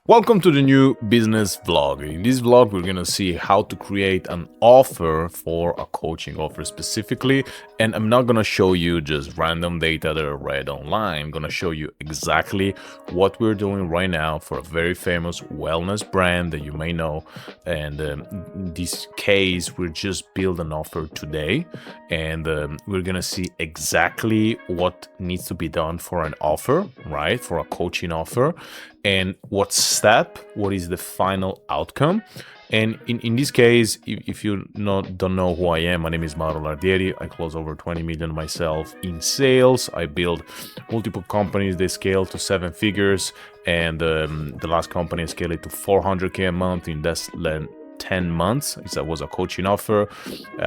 Welcome to the new business vlog. In this vlog, we're gonna see how to create an offer for a coaching offer specifically. And I'm not gonna show you just random data that I read online. I'm gonna show you exactly what we're doing right now for a very famous wellness brand that you may know. And in this case, we're just build an offer today, and we're gonna see exactly what needs to be done for an offer, right? For a coaching offer. And what is the final outcome. And in this case, if you don't know who I am, my name is Mauro Lardieri. I close over 20 million myself in sales. I build multiple companies. They scale to 7 figures, and the last company I scaled it to 400k a month in less than 10 months. That was a coaching offer.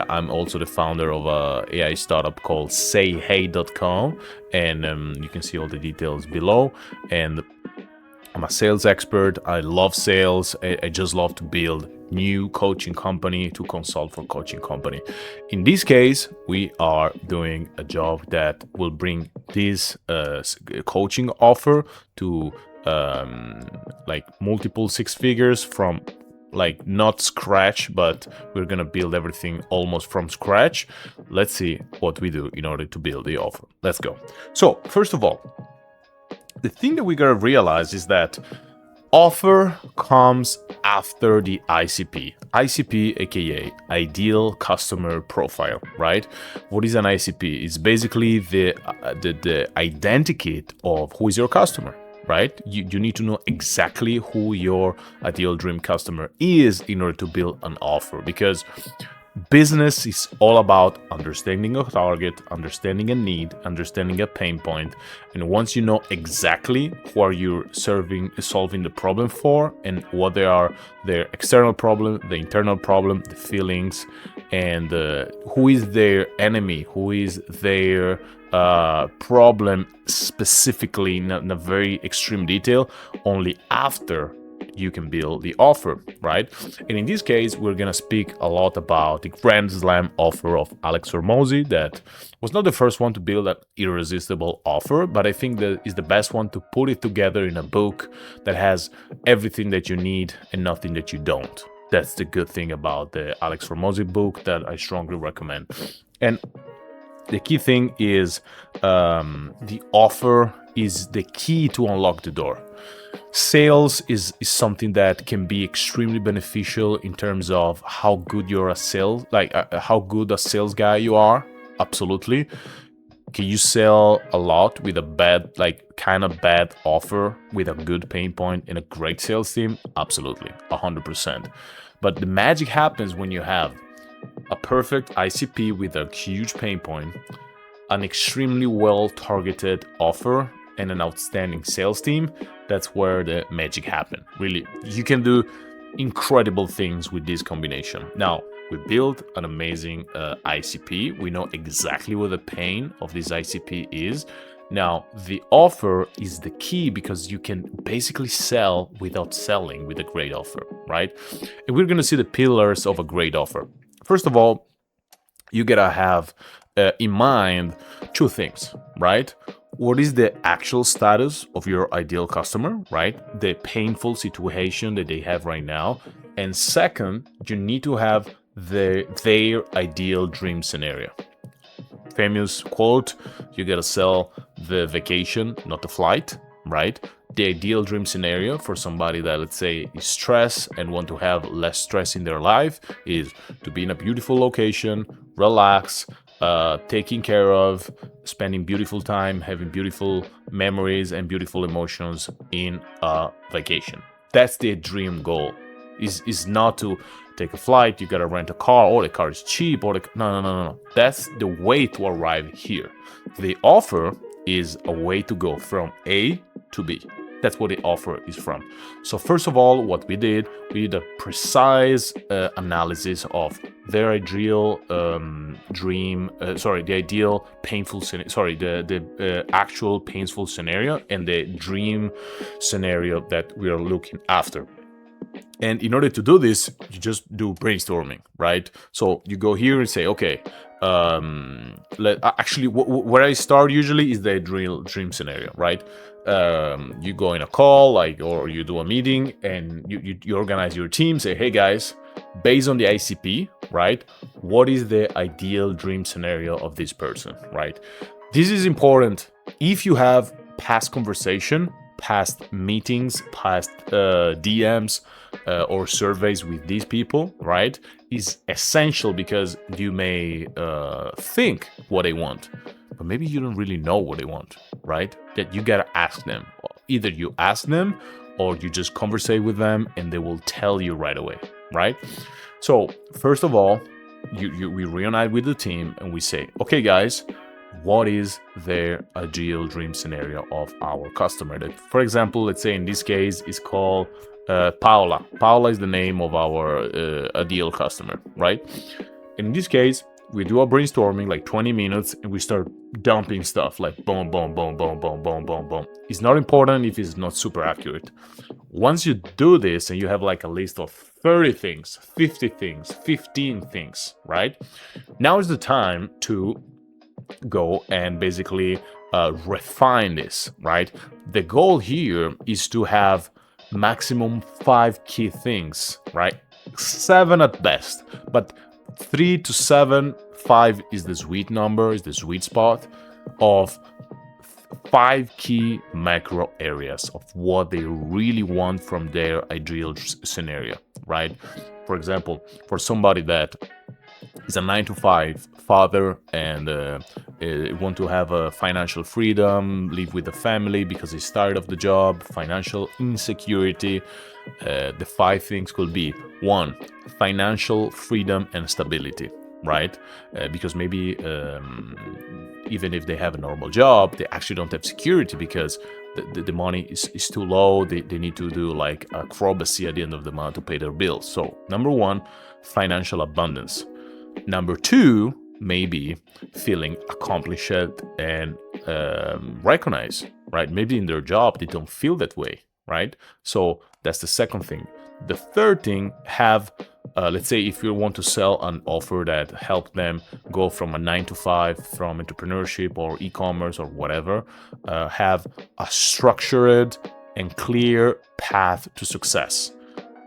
I'm also the founder of a AI startup called sayhey.com, and you can see all the details below. And I'm a sales expert. I love sales. I just love to build new coaching company, to consult for coaching company. In this case, we are doing a job that will bring this coaching offer to like multiple 6 figures from like not scratch, but we're gonna build everything almost from scratch. Let's see what we do in order to build the offer. Let's go. So first of all, the thing that we gotta realize is that offer comes after the ICP. ICP, aka Ideal Customer Profile, right? What is an ICP? It's basically the identikit of who is your customer, right? You need to know exactly who your ideal dream customer is in order to build an offer, because business is all about understanding a target, understanding a need, understanding a pain point. And once you know exactly who are you solving the problem for, and what they are, their external problem, the internal problem, the feelings, and who is their enemy, who is their problem specifically in a very extreme detail, only after you can build the offer, right? And in this case, we're gonna speak a lot about the Grand Slam offer of Alex Hormozi. That was not the first one to build an irresistible offer, but I think that is the best one to put it together in a book that has everything that you need and nothing that you don't. That's the good thing about the Alex Hormozi book that I strongly recommend. And the key thing is the offer is the key to unlock the door. Sales is something that can be extremely beneficial in terms of how good you're a sales, how good a sales guy you are. Absolutely. Can you sell a lot with a bad, kind of bad offer with a good pain point and a great sales team? Absolutely, 100%. But the magic happens when you have a perfect ICP with a huge pain point, an extremely well targeted offer, and an outstanding sales team. That's where the magic happens. Really, you can do incredible things with this combination. Now, we built an amazing ICP. We know exactly what the pain of this ICP is. Now, the offer is the key, because you can basically sell without selling with a great offer, right? And we're gonna see the pillars of a great offer. First of all, you gotta have in mind 2 things, right? What is the actual status of your ideal customer, right? The painful situation that they have right now. And second, you need to have their ideal dream scenario. Famous quote, you gotta sell the vacation, not the flight, right? The ideal dream scenario for somebody that, let's say, is stressed and want to have less stress in their life is to be in a beautiful location, relax, taking care of, spending beautiful time, having beautiful memories and beautiful emotions in a vacation. That's the dream goal. Is not to take a flight, you gotta rent a car, or the car is cheap, or no. That's the way to arrive here. The offer is a way to go from A to B. That's what the offer is from. So first of all, what we did a precise analysis of their ideal the ideal painful scenario, the actual painful scenario, and the dream scenario that we are looking after. And in order to do this, you just do brainstorming, right? So you go here and say, okay, Actually, where I start usually is the dream scenario, right? You go in a call, like, or you do a meeting, and you organize your team. Say, hey guys, based on the ICP, right? What is the ideal dream scenario of this person, right? This is important. If you have past conversation, past meetings, past DMs or surveys with these people, right, is essential, because you may think what they want, but maybe you don't really know what they want, right? That you gotta ask them. Either you ask them or you just conversate with them and they will tell you right away, right? So first of all, we reunite with the team and we say, okay guys, what is their ideal dream scenario of our customer? That, for example, let's say in this case is called Paula. Paula is the name of our ideal customer, right? In this case, we do a brainstorming like 20 minutes and we start dumping stuff like boom, boom, boom, boom, boom, boom, boom, boom. It's not important if it's not super accurate. Once you do this and you have like a list of 30 things, 50 things, 15 things, right? Now is the time to go and basically refine this, right? The goal here is to have maximum 5 key things, right? 7 at best, but 3 to 7, 5 is the sweet number, is the sweet spot of 5 key macro areas of what they really want from their ideal scenario, right? For example, for somebody that is a 9-to-5 father and want to have a financial freedom, live with the family because he's tired of the job, financial insecurity. The 5 things could be: 1, financial freedom and stability, right? Because maybe even if they have a normal job, they actually don't have security because the money is too low. They need to do like acrobacy at the end of the month to pay their bills. So number 1, financial abundance. Number 2, maybe feeling accomplished and recognized, right? Maybe in their job they don't feel that way, right? So that's the second thing. The third thing, have let's say if you want to sell an offer that help them go from a 9-to-5 from entrepreneurship or e-commerce or whatever, have a structured and clear path to success,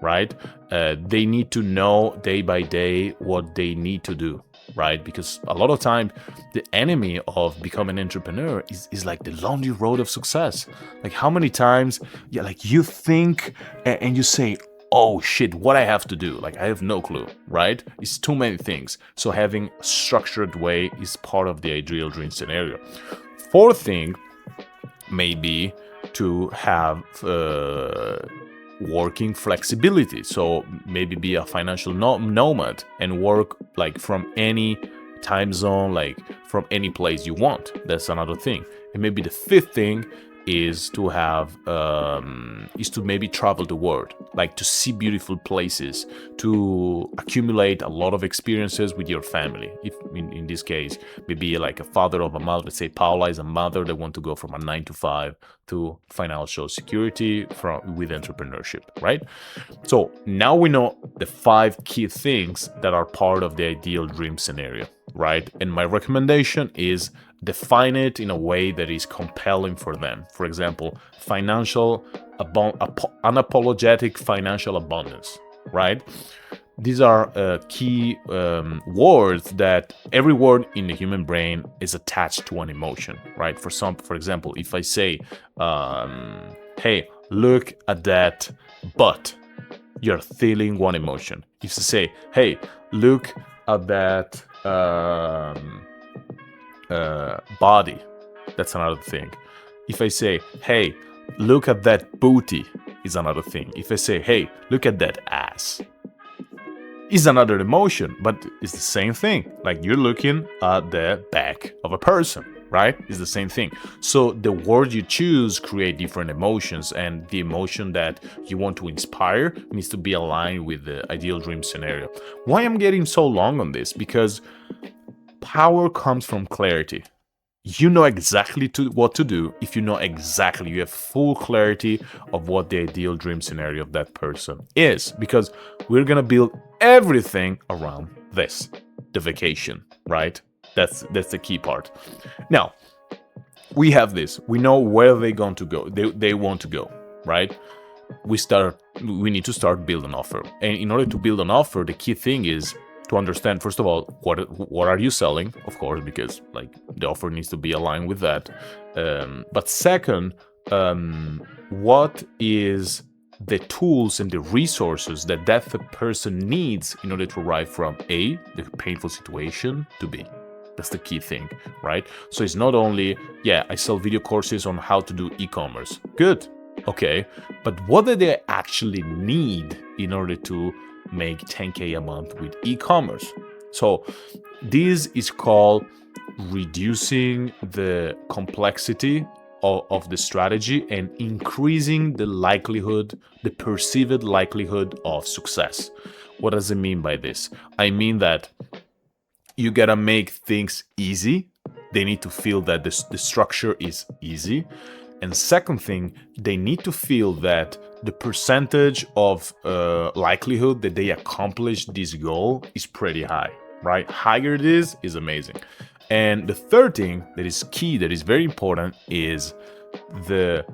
right? They need to know day by day what they need to do, right? Because a lot of time the enemy of becoming an entrepreneur is like the lonely road of success. Like how many times like you think and you say, oh shit, what I have to do? Like I have no clue, right? It's too many things. So having a structured way is part of the ideal dream scenario. Fourth thing may be to have working flexibility. So maybe be a financial nomad and work like from any time zone, like from any place you want. That's another thing. And maybe the fifth thing is to have is to maybe travel the world, like to see beautiful places, to accumulate a lot of experiences with your family. If in this case, maybe like a father of a mother, let's say Paula is a mother that want to go from a 9-to-5 to financial security with entrepreneurship, right? So now we know the 5 key things that are part of the ideal dream scenario, right? And my recommendation is define it in a way that is compelling for them. For example, unapologetic financial abundance, right? These are key words that every word in the human brain is attached to an emotion, right? For example, if I say, hey, look at that butt, you're feeling one emotion. If I say, hey, look at that body, that's another thing. If I say, hey, look at that booty, is another thing. If I say, hey, look at that ass, is another emotion, but it's the same thing. Like you're looking at the back of a person, right? It's the same thing. So the words you choose create different emotions, and the emotion that you want to inspire needs to be aligned with the ideal dream scenario. Why I'm getting so long on this? Because power comes from clarity. You know exactly what to do if you know exactly, you have full clarity of what the ideal dream scenario of that person is, because we're gonna build everything around this. the vacation, right? That's the key part. Now, we have this. We know where they're going to go. They want to go, right? We need to start build an offer. And in order to build an offer, the key thing is to understand, first of all, what are you selling, of course, because like the offer needs to be aligned with that. But second, what is the tools and the resources that person needs in order to arrive from A, the painful situation, to B. That's the key thing, right? So it's not only, yeah, I sell video courses on how to do e-commerce. Good, okay. But what do they actually need in order to make 10K a month with e-commerce? So this is called reducing the complexity of the strategy and increasing the likelihood, the perceived likelihood of success. What does it mean by this? I mean that you gotta make things easy. They need to feel that the structure is easy. And second thing, they need to feel that the percentage of likelihood that they accomplish this goal is pretty high, right? Higher it is amazing. And the third thing that is key, that is very important, is the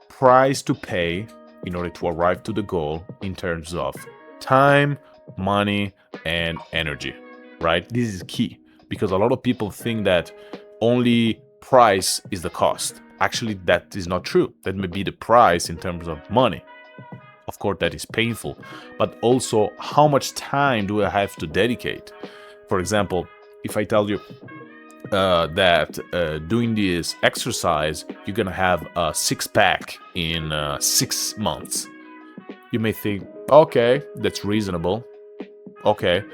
price to pay in order to arrive to the goal in terms of time, money, and energy, right? This is key because a lot of people think that only price is the cost. Actually, that is not true. That may be the price in terms of money. Of course, that is painful, but also how much time do I have to dedicate? For example, if I tell you that doing this exercise, you're gonna have a six-pack in 6 months. You may think, okay, that's reasonable. Okay,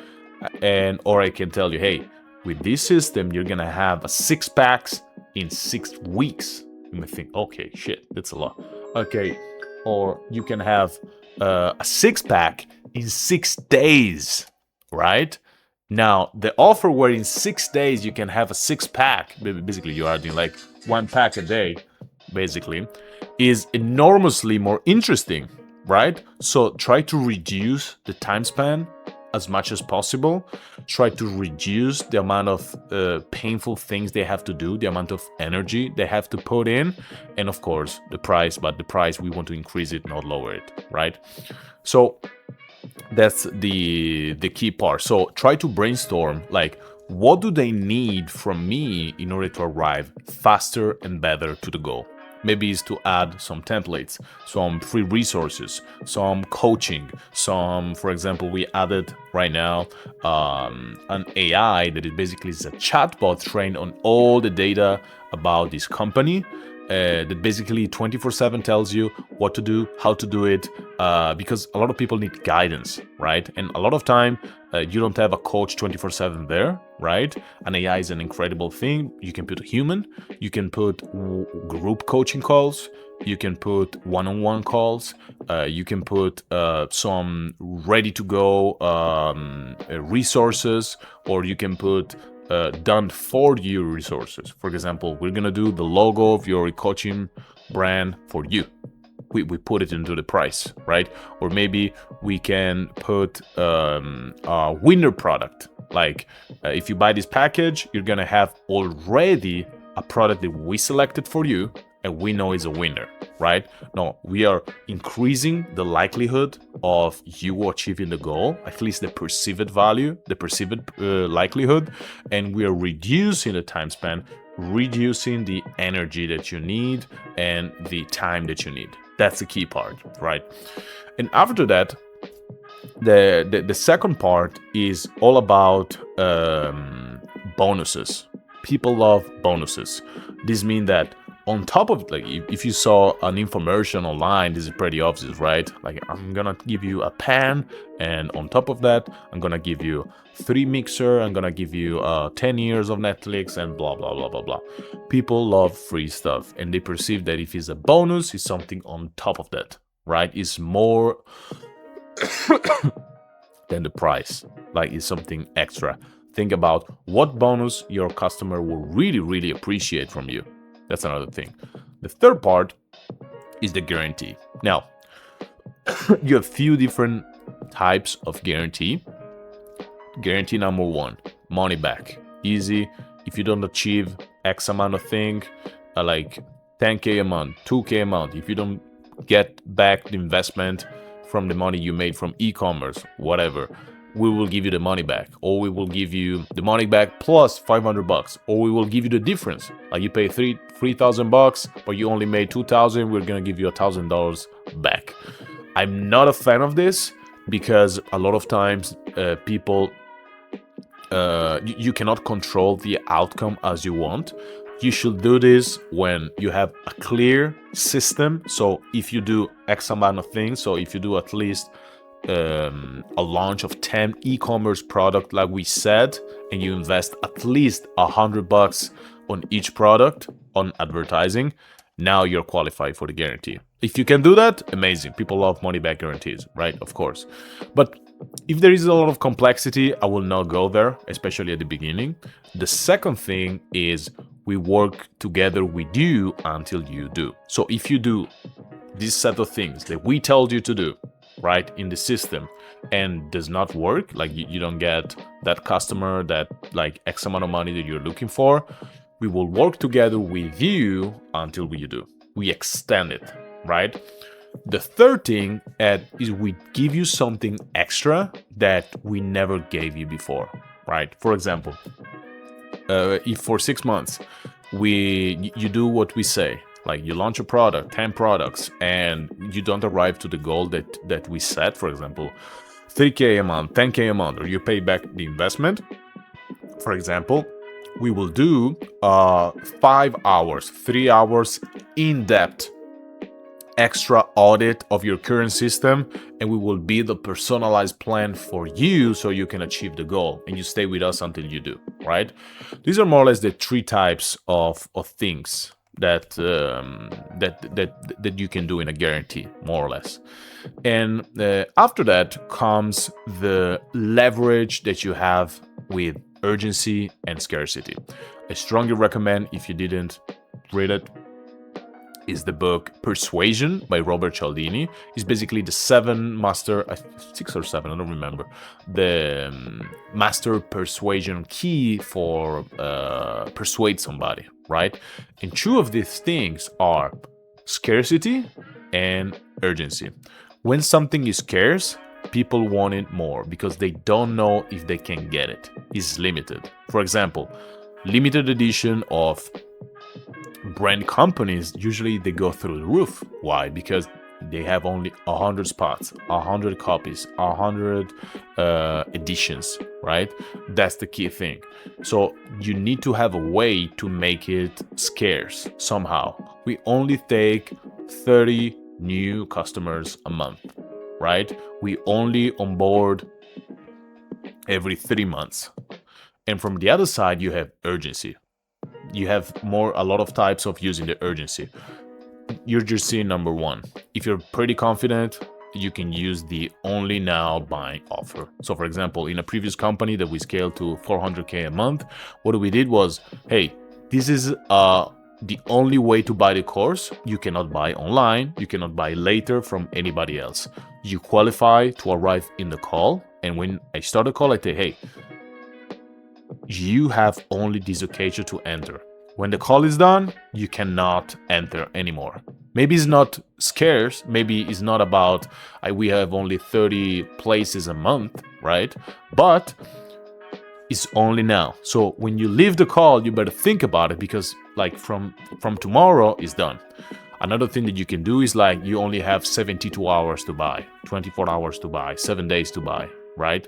or I can tell you, hey, with this system, you're gonna have a 6-packs in 6 weeks. You may think, okay, shit, that's a lot. Okay, or you can have a 6-pack in 6 days, right? Now, the offer where in 6 days you can have a 6-pack, basically you are doing like 1 pack a day, basically, is enormously more interesting, right? So try to reduce the time span as much as possible. Try to reduce the amount of painful things they have to do, the amount of energy they have to put in, and of course the price, but the price we want to increase it, not lower it, right? So that's the key part. So try to brainstorm, like, what do they need from me in order to arrive faster and better to the goal? Maybe it's to add some templates, some free resources, some coaching, for example, we added right now an AI that is basically a chatbot trained on all the data about this company. That basically 24/7 tells you what to do, how to do it, because a lot of people need guidance, right? And a lot of time you don't have a coach 24/7 there, right? An AI is an incredible thing. You can put a human, you can put group coaching calls, you can put one-on-one calls, you can put some ready-to-go resources, or you can put done for you resources. For example, we're gonna do the logo of your coaching brand for you. We put it into the price, right? Or maybe we can put a winner product. Like if you buy this package, you're gonna have already a product that we selected for you and we know is a winner, right? No, we are increasing the likelihood of you achieving the goal, at least the perceived value, the perceived likelihood, and we are reducing the time span, reducing the energy that you need and the time that you need. That's the key part, right? And after that, the second part is all about bonuses. People love bonuses. This means that on top of, like, if you saw an infomercial online, this is pretty obvious, right? Like, I'm gonna give you a pan, and on top of that, I'm gonna give you 3 mixer, I'm gonna give you 10 years of Netflix, and blah, blah, blah, blah, blah. People love free stuff, and they perceive that if it's a bonus, it's something on top of that, right? It's more than the price, like it's something extra. Think about what bonus your customer will really, really appreciate from you. That's another thing. The third part is the guarantee. Now, you have few different types of guarantee. Guarantee number 1, money back. Easy. If you don't achieve X amount of thing, like 10K a month, 2K a month, if you don't get back the investment from the money you made from e-commerce, whatever, we will give you the money back, or we will give you the money back plus $500, or we will give you the difference. Like you pay $3,000, but you only made $2,000. We're gonna give you $1,000 back. I'm not a fan of this because a lot of times people you cannot control the outcome as you want. You should do this when you have a clear system. So if you do X amount of things, so if you do at least a launch of 10 e-commerce product like we said, and you invest at least $100 on each product on advertising, now you're qualified for the guarantee. If you can do that, amazing. People love money back guarantees, right? Of course. But if there is a lot of complexity, I will not go there, especially at the beginning. The second thing is we work together with you until you do. So if you do this set of things that we told you to do, right, in the system, and does not work, like you don't get that customer, that like X amount of money that you're looking for, we will work together with you until you do. We extend it, right? The third thing is we give you something extra that we never gave you before, right? For example, if for 6 months you do what we say, like you launch a product, 10 products, and you don't arrive to the goal that we set, for example, 3K a month, 10K a month, or you pay back the investment, for example, we will do 5 hours, 3 hours in-depth extra audit of your current system, and we will build a personalized plan for you so you can achieve the goal, and you stay with us until you do, right? These are more or less the 3 types of things that you can do in a guarantee, more or less. And after that comes the leverage that you have with urgency and scarcity. I strongly recommend, if you didn't read it, is the book Persuasion by Robert Cialdini. It's basically the 7 master, 6 or 7, I don't remember, the master persuasion key for persuade somebody, right? And 2 of these things are scarcity and urgency. When something is scarce, people want it more because they don't know if they can get it. It's limited. For example, limited edition of brand companies, usually they go through the roof. Why? Because they have only 100 spots, 100 copies, 100 editions, right? That's the key thing. So you need to have a way to make it scarce somehow. We only take 30 new customers a month, right? We only onboard every 3 months. And from the other side, you have urgency. You have a lot of types of using the urgency. You're just seeing number 1. If you're pretty confident, you can use the only now buying offer. So for example, in a previous company that we scaled to 400K a month, what we did was, hey, this is the only way to buy the course. You cannot buy online. You cannot buy later from anybody else. You qualify to arrive in the call. And when I start a call, I say, hey, you have only this occasion to enter. When the call is done, you cannot enter anymore. Maybe it's not scarce. Maybe it's not about we have only 30 places a month, right? But it's only now. So when you leave the call, you better think about it, because like from tomorrow is done. Another thing that you can do is like you only have 72 hours to buy, 24 hours to buy, 7 days to buy, right?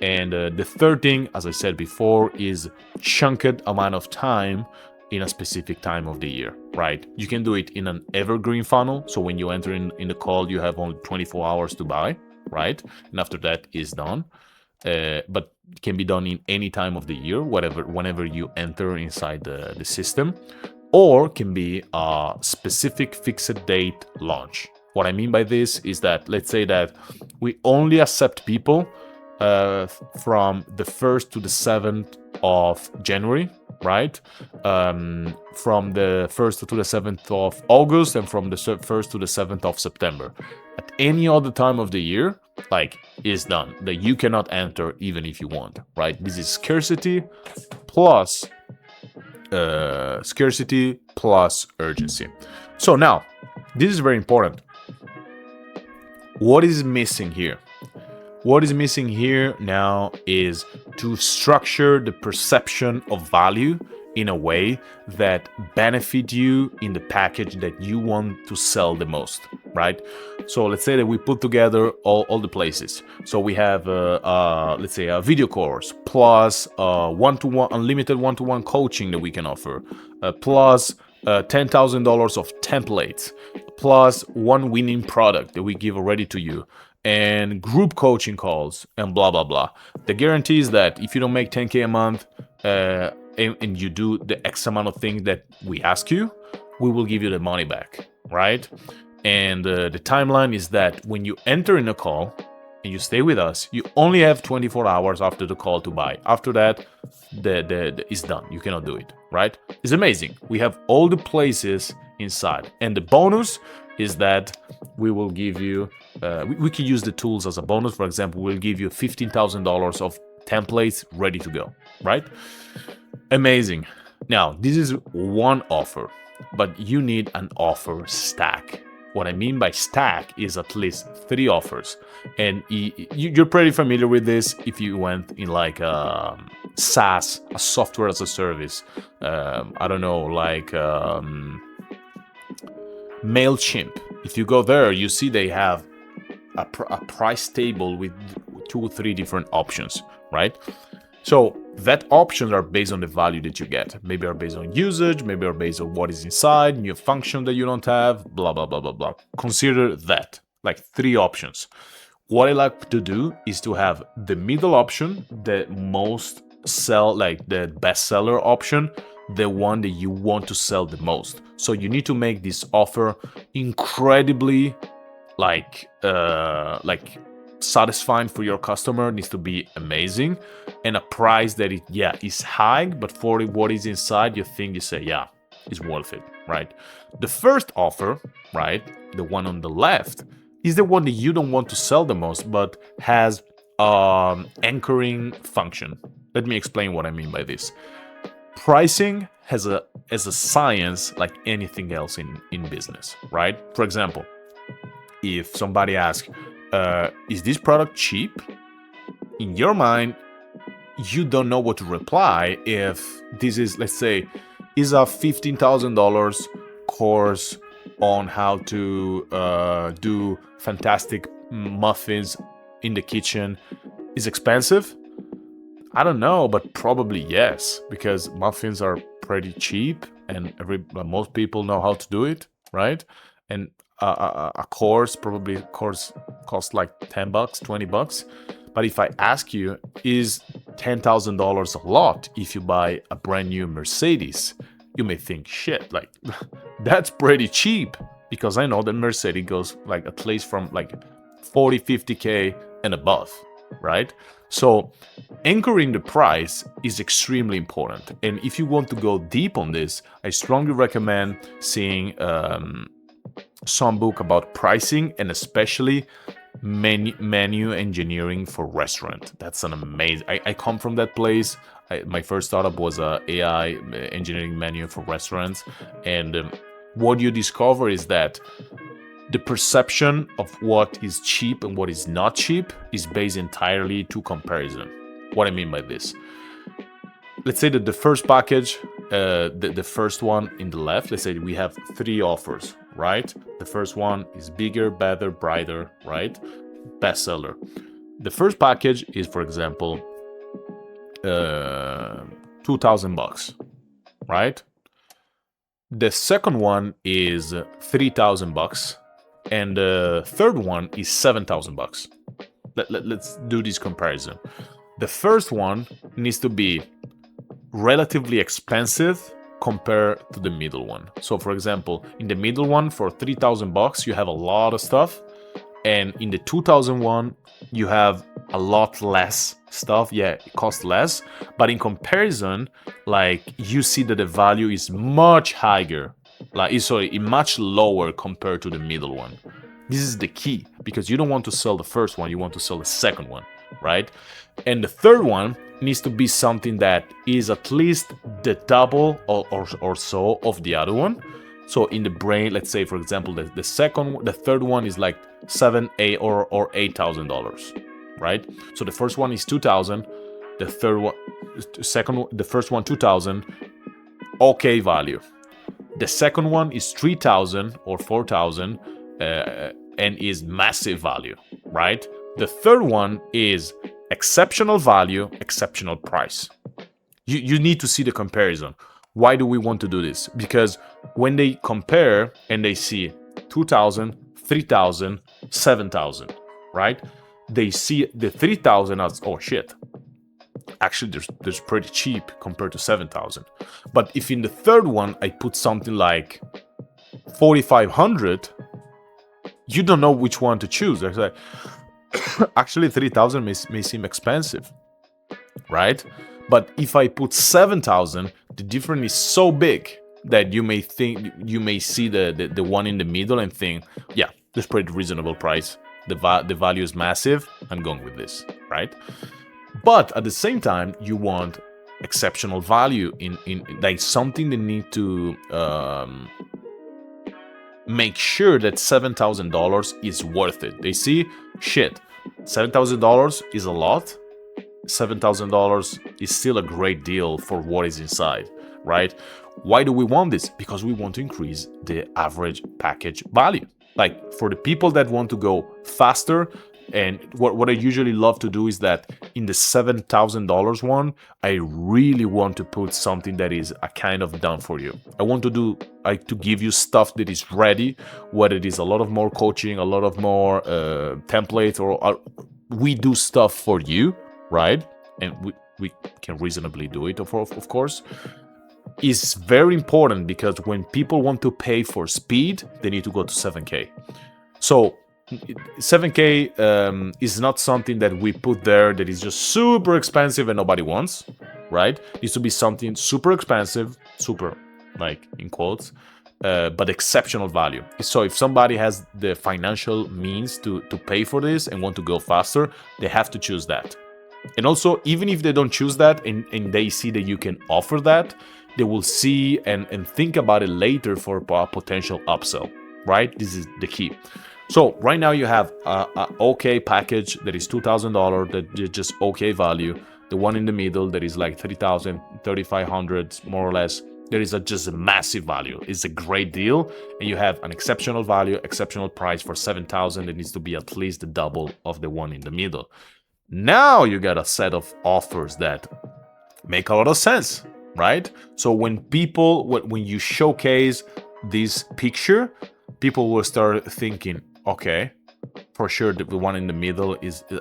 And the third thing, as I said before, is chunked amount of time in a specific time of the year, right? You can do it in an evergreen funnel. So when you enter in the call, you have only 24 hours to buy, right? And after that is done. But it can be done in any time of the year, whenever you enter inside the system, or can be a specific fixed date launch. What I mean by this is that, let's say that we only accept people from the 1st to the 7th of January, right? From the 1st to the 7th of August, and from the 1st to the 7th of September. At any other time of the year, like is done, that you cannot enter even if you want, right? This is scarcity plus urgency. So now, this is very important. What is missing here? What is missing here now is to structure the perception of value in a way that benefit you in the package that you want to sell the most, right? So let's say that we put together all the places. So we have, let's say, a video course plus one-to-one, unlimited one-to-one coaching that we can offer, plus $10,000 of templates, plus one winning product that we give already to you, and group coaching calls, and blah, blah, blah. The guarantee is that if you don't make 10K a month, and you do the X amount of things that we ask you, we will give you the money back, right? And the timeline is that when you enter in a call and you stay with us, you only have 24 hours after the call to buy. After that, it's done. You cannot do it, right? It's amazing. We have all the places inside. And the bonus is that we will give you, we can use the tools as a bonus. For example, we'll give you $15,000 of templates ready to go, right? Amazing. Now, this is one offer, but you need an offer stack. What I mean by stack is at least 3 offers. And you're pretty familiar with this if you went in like SaaS, a software as a service. I don't know, like MailChimp. If you go there, you see they have a price table with 2 or 3 different options, right? So that options are based on the value that you get. Maybe are based on usage, maybe are based on what is inside, new function that you don't have, blah, blah, blah, blah, blah. Consider that, like 3 options. What I like to do is to have the middle option, the most sell, like the bestseller option, the one that you want to sell the most. So you need to make this offer incredibly like satisfying for your customer. Needs to be amazing, and a price that is high, but for what is inside, you say, yeah, it's worth it, right? The first offer, right, the one on the left, is the one that you don't want to sell the most, but has anchoring function. Let me explain what I mean by this. Pricing has a science like anything else in business, right? For example, if somebody asks, is this product cheap? In your mind, you don't know what to reply if this is, let's say, is a $15,000 course on how to do fantastic muffins in the kitchen is expensive? I don't know, but probably yes, because muffins are pretty cheap and most people know how to do it, right? And a course costs like $10, $20. But if I ask you, is $10,000 a lot if you buy a brand new Mercedes? You may think, shit, like that's pretty cheap, because I know that Mercedes goes like at least from like 40, 50K and above, right? So anchoring the price is extremely important. And if you want to go deep on this, I strongly recommend seeing some book about pricing, and especially menu engineering for restaurant. That's an amazing. I come from that place. My first startup was a AI engineering menu for restaurants, and what you discover is that the perception of what is cheap and what is not cheap is based entirely to comparison. What I mean by this, let's say that the first package, the first one in the left, let's say we have 3 offers, right? The first one is bigger, better, brighter, right? Bestseller. The first package is, for example, $2,000, right? The second one is $3,000, and the third one is $7,000. Let's do this comparison. The first one needs to be relatively expensive compared to the middle one. So for example, in the middle one for $3,000, you have a lot of stuff. And in the 2001, you have a lot less stuff. Yeah, it costs less. But in comparison, like you see that the value is much higher. Much lower compared to the middle one. This is the key, because you don't want to sell the first one, you want to sell the second one, right? And the third one needs to be something that is at least the double or so of the other one. So in the brain, let's say for example, the third one is like $7, $8 or $8,000, right? So the first one is 2,000, the first one 2,000, okay value. The second one is 3,000 or 4,000 and is massive value, right? The third one is exceptional value, exceptional price. You need to see the comparison. Why do we want to do this? Because when they compare and they see 2,000, 3,000, 7,000, right? They see the 3,000 as, oh shit, actually there's pretty cheap compared to 7,000. But if in the third one I put something like 4,500, you don't know which one to choose. Like, actually 3,000 may seem expensive, right? But if I put 7,000, the difference is so big that you may see the one in the middle and think, yeah, that's pretty reasonable price. The value is massive. I'm going with this, right? But at the same time, you want exceptional value in like something they need to make sure that $7,000 is worth it. They see, shit, $7,000 is a lot. $7,000 is still a great deal for what is inside, right? Why do we want this? Because we want to increase the average package value. Like for the people that want to go faster, and what I usually love to do is that in the $7,000 one, I really want to put something that is a kind of done for you. I want to give you stuff that is ready, whether it is a lot of more coaching, a lot of more templates, or we do stuff for you, right? And we can reasonably do it, of course. Is very important because when people want to pay for speed, they need to go to 7K. So 7K is not something that we put there that is just super expensive and nobody wants, right? It needs to be something super expensive, super like in quotes, but exceptional value. So if somebody has the financial means to pay for this and want to go faster, they have to choose that. And also, even if they don't choose that and they see that you can offer that, they will see and think about it later for a potential upsell, right? This is the key. So right now you have a okay package that is $2,000, that is just okay value. The one in the middle that is like 3,000, 3,500, more or less. There is just a massive value. It's a great deal. And you have an exceptional value, exceptional price for 7,000. It needs to be at least the double of the one in the middle. Now you got a set of offers that make a lot of sense, right? So when you showcase this picture, people will start thinking, okay, for sure the one in the middle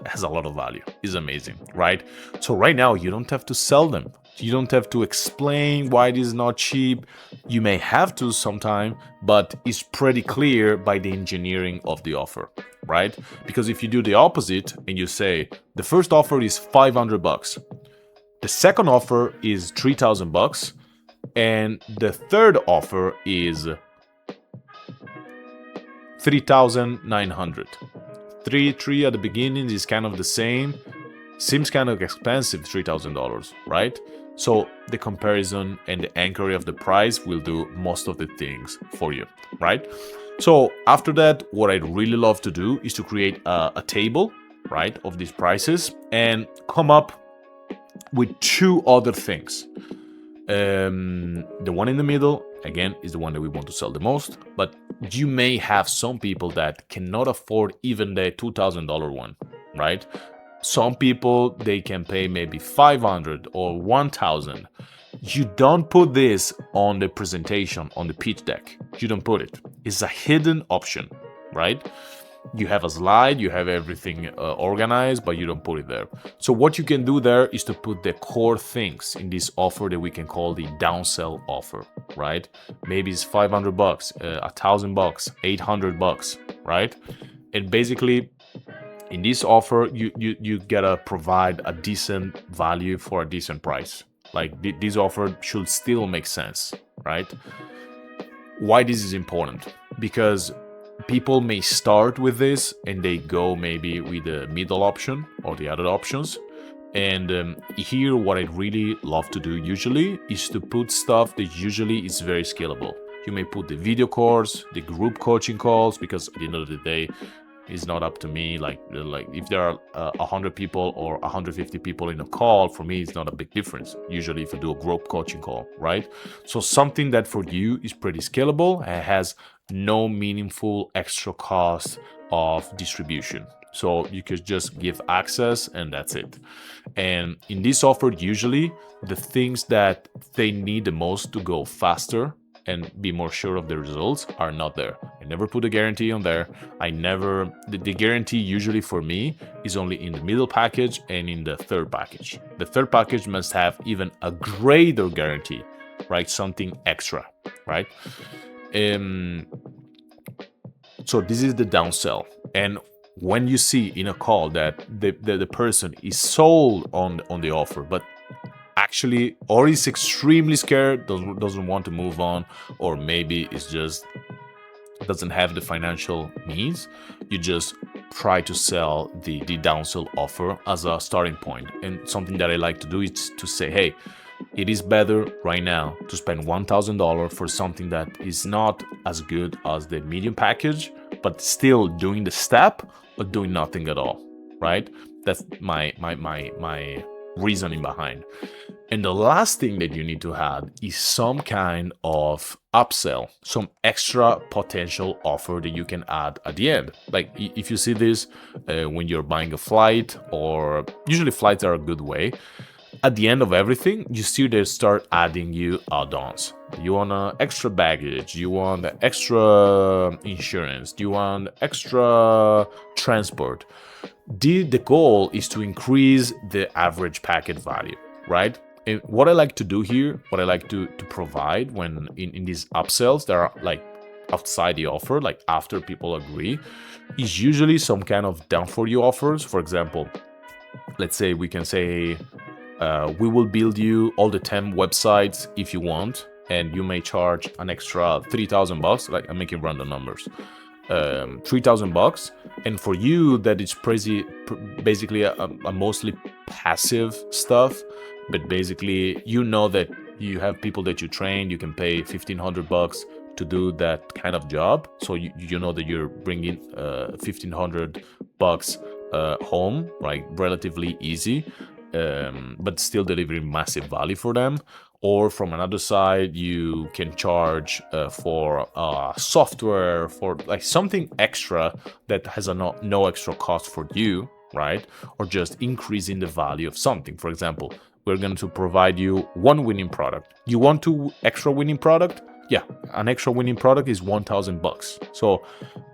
has a lot of value, is amazing, right? So right now you don't have to sell them. You don't have to explain why it is not cheap. You may have to sometime, but it's pretty clear by the engineering of the offer, right? Because if you do the opposite and you say the first offer is $500, the second offer is $3,000, and the third offer is 3,900. Three at the beginning is kind of the same. Seems kind of expensive, $3,000, right? So the comparison and the anchoring of the price will do most of the things for you, right? So after that, what I'd really love to do is to create a table, right, of these prices and come up with two other things. The one in the middle, again, is the one that we want to sell the most, but you may have some people that cannot afford even the $2,000 one, right? Some people, they can pay maybe 500 or 1,000. You don't put this on the presentation, on the pitch deck. You don't put it. It's a hidden option, right? You have a slide, you have everything organized, but you don't put it there. So what you can do there is to put the core things in this offer that we can call the downsell offer, right? Maybe it's $500, $1,000, $800, right? And basically, in this offer, you gotta provide a decent value for a decent price. Like this offer should still make sense, right? Why this is important? Because people may start with this and they go maybe with the middle option or the other options. And here, what I really love to do usually is to put stuff that usually is very scalable. You may put the video course, the group coaching calls, because at the end of the day, it's not up to me. Like if there are 100 people or 150 people in a call, for me, it's not a big difference. Usually if I do a group coaching call, right? So something that for you is pretty scalable and has no meaningful extra cost of distribution. So you could just give access and that's it. And in this offer, usually the things that they need the most to go faster and be more sure of the results are not there. I never put a guarantee on there. The guarantee usually for me is only in the middle package and in the third package. The third package must have even a greater guarantee, right? Something extra, right? So this is the downsell. And when you see in a call that the person is sold on the offer, but actually or is extremely scared, doesn't want to move on, or maybe it's just doesn't have the financial means, you just try to sell the downsell offer as a starting point. And something that I like to do is to say, hey, it is better right now to spend $1,000 for something that is not as good as the medium package, but still doing the step or doing nothing at all, right? That's my reasoning behind. And the last thing that you need to have is some kind of upsell, some extra potential offer that you can add at the end. Like if you see this when you're buying a flight, or usually flights are a good way. At the end of everything, you see they start adding you add-ons. You want extra baggage, you want extra insurance, you want extra transport. The goal is to increase the average packet value, right? And what I like to do here, what I like to provide when in these upsells that are like outside the offer, like after people agree, is usually some kind of done for you offers. For example, let's say we can say, we will build you all the 10 websites if you want, and you may charge an extra $3,000. Like I'm making random numbers, $3,000. And for you, that is basically a mostly passive stuff. But basically, you know that you have people that you train. You can pay $1,500 to do that kind of job. So you know that you're bringing $1,500 home, right? Relatively easy. But still delivering massive value for them. Or from another side, you can charge for software, for like something extra that has no extra cost for you, right? Or just increasing the value of something. For example, we're going to provide you one winning product. You want two extra winning product? Yeah, an extra winning product is $1,000. So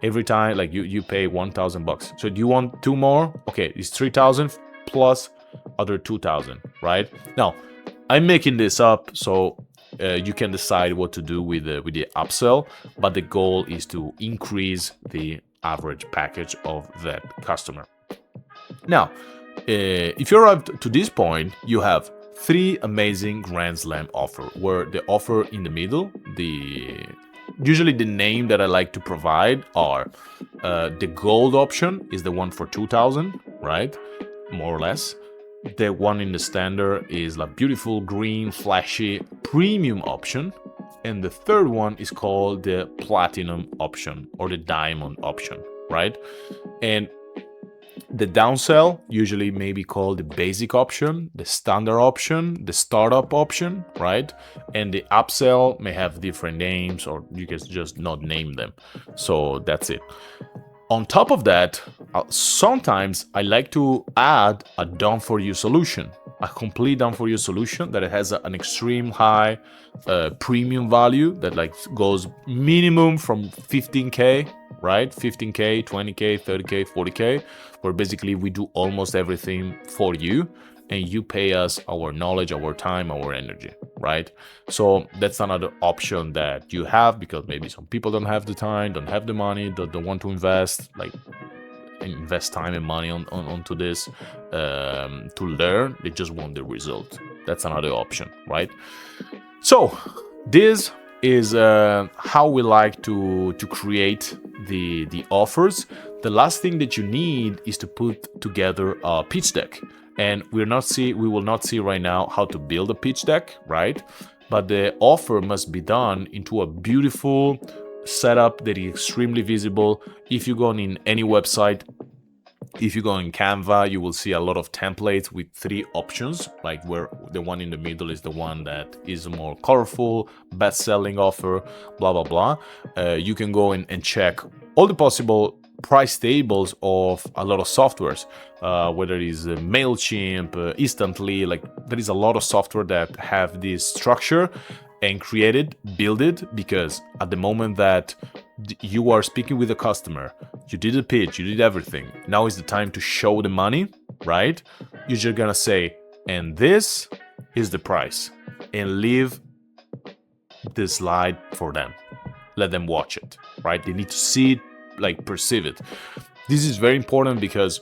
every time, like you pay $1,000. So do you want two more? Okay, it's 3,000 plus other 2,000, right? Now, I'm making this up so you can decide what to do with the upsell, but the goal is to increase the average package of that customer. Now, if you arrived to this point, you have 3 amazing Grand Slam offer, where the offer in the middle, usually the name that I like to provide are the gold option is the one for 2,000, right? More or less. The one in the standard is a beautiful green flashy premium option, and the third one is called the platinum option or the diamond option, right? And the downsell usually may be called the basic option, the standard option, the startup option, right? And the upsell may have different names, or you can just not name them. So that's it. On top of that, sometimes I like to add a done-for-you solution, a complete done-for-you solution that has an extreme high premium value that like goes minimum from 15K, right? 15K, 20K, 30K, 40K, where basically we do almost everything for you and you pay us our knowledge, our time, our energy, right? So that's another option that you have, because maybe some people don't have the time, don't have the money, don't want to invest time and money onto this to learn. They just want the result. That's another option, right? So this is how we like to create the offers, the last thing that you need is to put together a pitch deck. And we will not see right now how to build a pitch deck, right? But the offer must be done into a beautiful setup that is extremely visible. If you go on any website, if you go in Canva, you will see a lot of templates with 3 options, like where the one in the middle is the one that is a more colorful, best-selling offer, blah, blah, blah. You can go in and check all the possible price tables of a lot of softwares, whether it is MailChimp, Instantly, like there is a lot of software that have this structure and build it, because at the moment that you are speaking with a customer, you did a pitch, you did everything. Now is the time to show the money, right? You're just gonna say, and this is the price, and leave the slide for them. Let them watch it, right? They need to see it, like perceive it. This is very important because,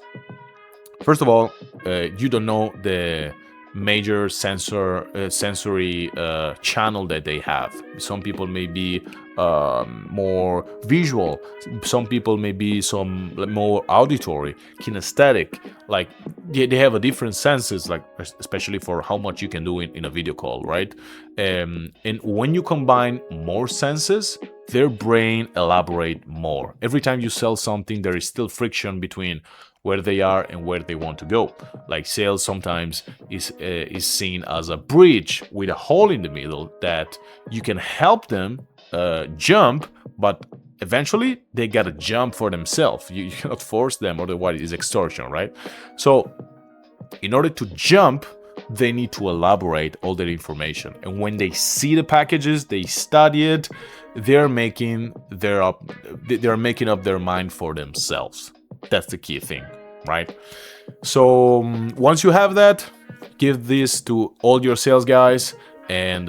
first of all, you don't know the major sensory channel that they have. Some people may be more visual, some people may be more auditory, kinesthetic, like they have a different senses, like especially for how much you can do in a video call, right? And when you combine more senses, their brain elaborate more. Every time you sell something, there is still friction between where they are and where they want to go. Like sales sometimes is seen as a bridge with a hole in the middle that you can help them jump, but eventually they gotta jump for themselves. You cannot force them, otherwise it's extortion, right? So in order to jump, they need to elaborate all their information. And when they see the packages, they study it, they're making up their mind for themselves. That's the key thing, right? So once you have that, give this to all your sales guys and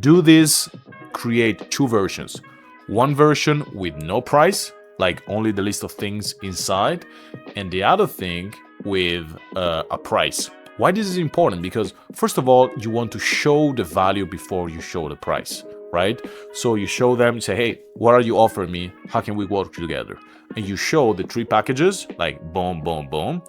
do this. Create 2 versions. One version with no price, like only the list of things inside, and the other thing with a price. Why this is important? Because first of all, you want to show the value before you show the price, right? So you show them, you say, hey, what are you offering me? How can we work together? And you show the 3 packages, like boom, boom, boom.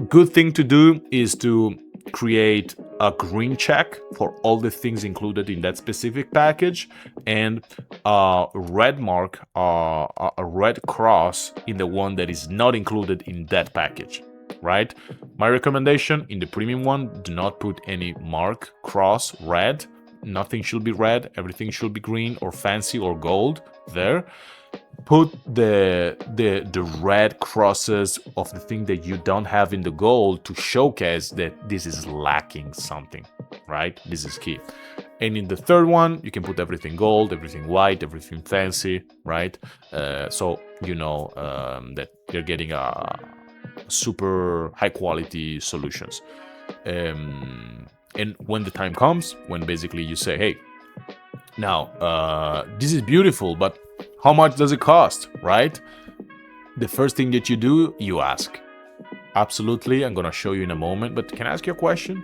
Good thing to do is to create a green check for all the things included in that specific package, and a red mark, a red cross in the one that is not included in that package, right? My recommendation in the premium one, do not put any mark, cross, red. Nothing should be red, everything should be green or fancy or gold there. Put the red crosses of the thing that you don't have in the gold to showcase that this is lacking something, right? This is key. And in the third one, you can put everything gold, everything white, everything fancy, right? So you know that you're getting a super high quality solutions. And when the time comes, when basically you say, hey, now this is beautiful, but how much does it cost, right? The first thing that you do, you ask. Absolutely, I'm gonna show you in a moment, but can I ask you a question?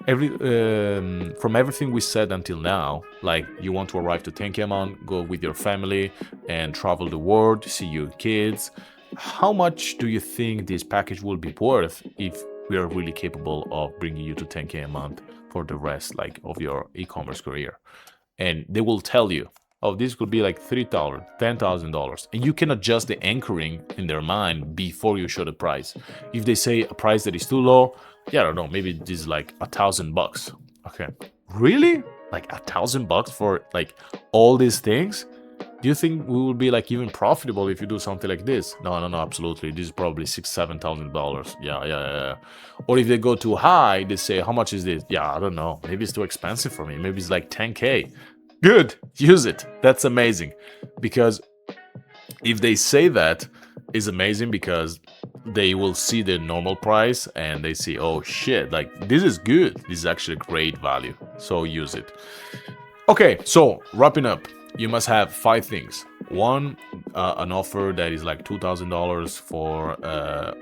From everything we said until now, like you want to arrive to 10K a month, go with your family and travel the world, see your kids. How much do you think this package will be worth if we are really capable of bringing you to 10K a month for the rest, like, of your e-commerce career? And they will tell you, oh, this could be like $3,000, $10,000. And you can adjust the anchoring in their mind before you show the price. If they say a price that is too low, yeah, I don't know, maybe this is like $1,000. Okay, really? Like $1,000 for like all these things? Do you think we will be like even profitable if you do something like this? No, absolutely. This is probably $6,000, $7,000. Yeah. Or if they go too high, they say, how much is this? Yeah, I don't know. Maybe it's too expensive for me. Maybe it's like 10K. Good, use it. That's amazing. Because if they say that, it's amazing because they will see the normal price and they see, oh shit, like this is good. This is actually great value. So use it. Okay, so wrapping up. You must have 5 things. One, an offer that is like $2,000 for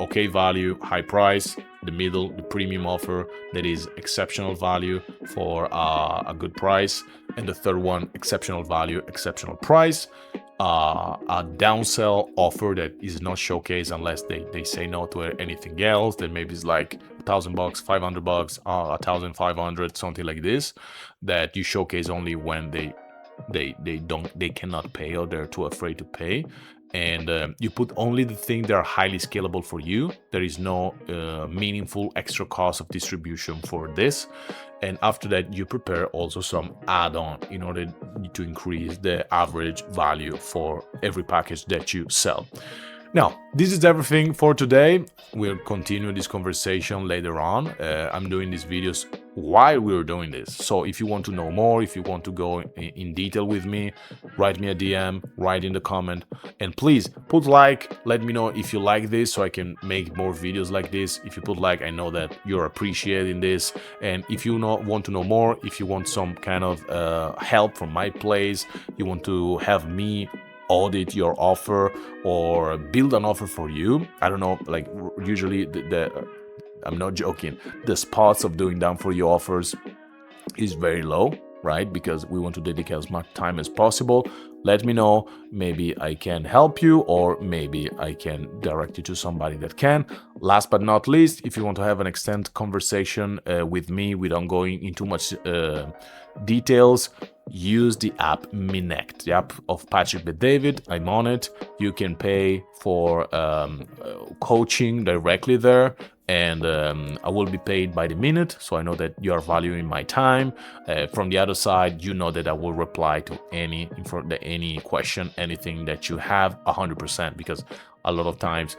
okay value, high price. The middle, the premium offer that is exceptional value for a good price. And the third one, exceptional value, exceptional price. A downsell offer that is not showcased unless they say no to anything else. Then maybe it's like $1,000, $500, 1,500, something like this, that you showcase only when they cannot pay or they're too afraid to pay. And you put only the things that are highly scalable for you. There is no meaningful extra cost of distribution for this. And after that, you prepare also some add-on in order to increase the average value for every package that you sell. Now, this is everything for today. We'll continue this conversation later on. I'm doing these videos while we're doing this. So if you want to know more, if you want to go in detail with me, write me a DM, write in the comment, and please put like, let me know if you like this so I can make more videos like this. If you put like, I know that you're appreciating this. And if you want to know more, if you want some kind of help from my place, you want to have me audit your offer or build an offer for you. I don't know, like usually I'm not joking, the spots of doing down for you offers is very low, right? Because we want to dedicate as much time as possible. Let me know, maybe I can help you, or maybe I can direct you to somebody that can. Last but not least, if you want to have an extended conversation with me without going into much details, use the app Minect, the app of Patrick Bet-David. I'm on it. You can pay for coaching directly there, and I will be paid by the minute, so I know that you are valuing my time. From the other side, you know that I will reply to any question, anything that you have 100%, because a lot of times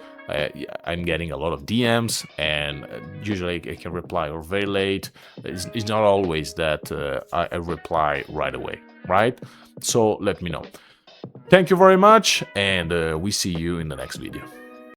I'm getting a lot of DMs, and usually I can reply or very late. It's not always that I reply right away, right? So let me know. Thank you very much, and we see you in the next video.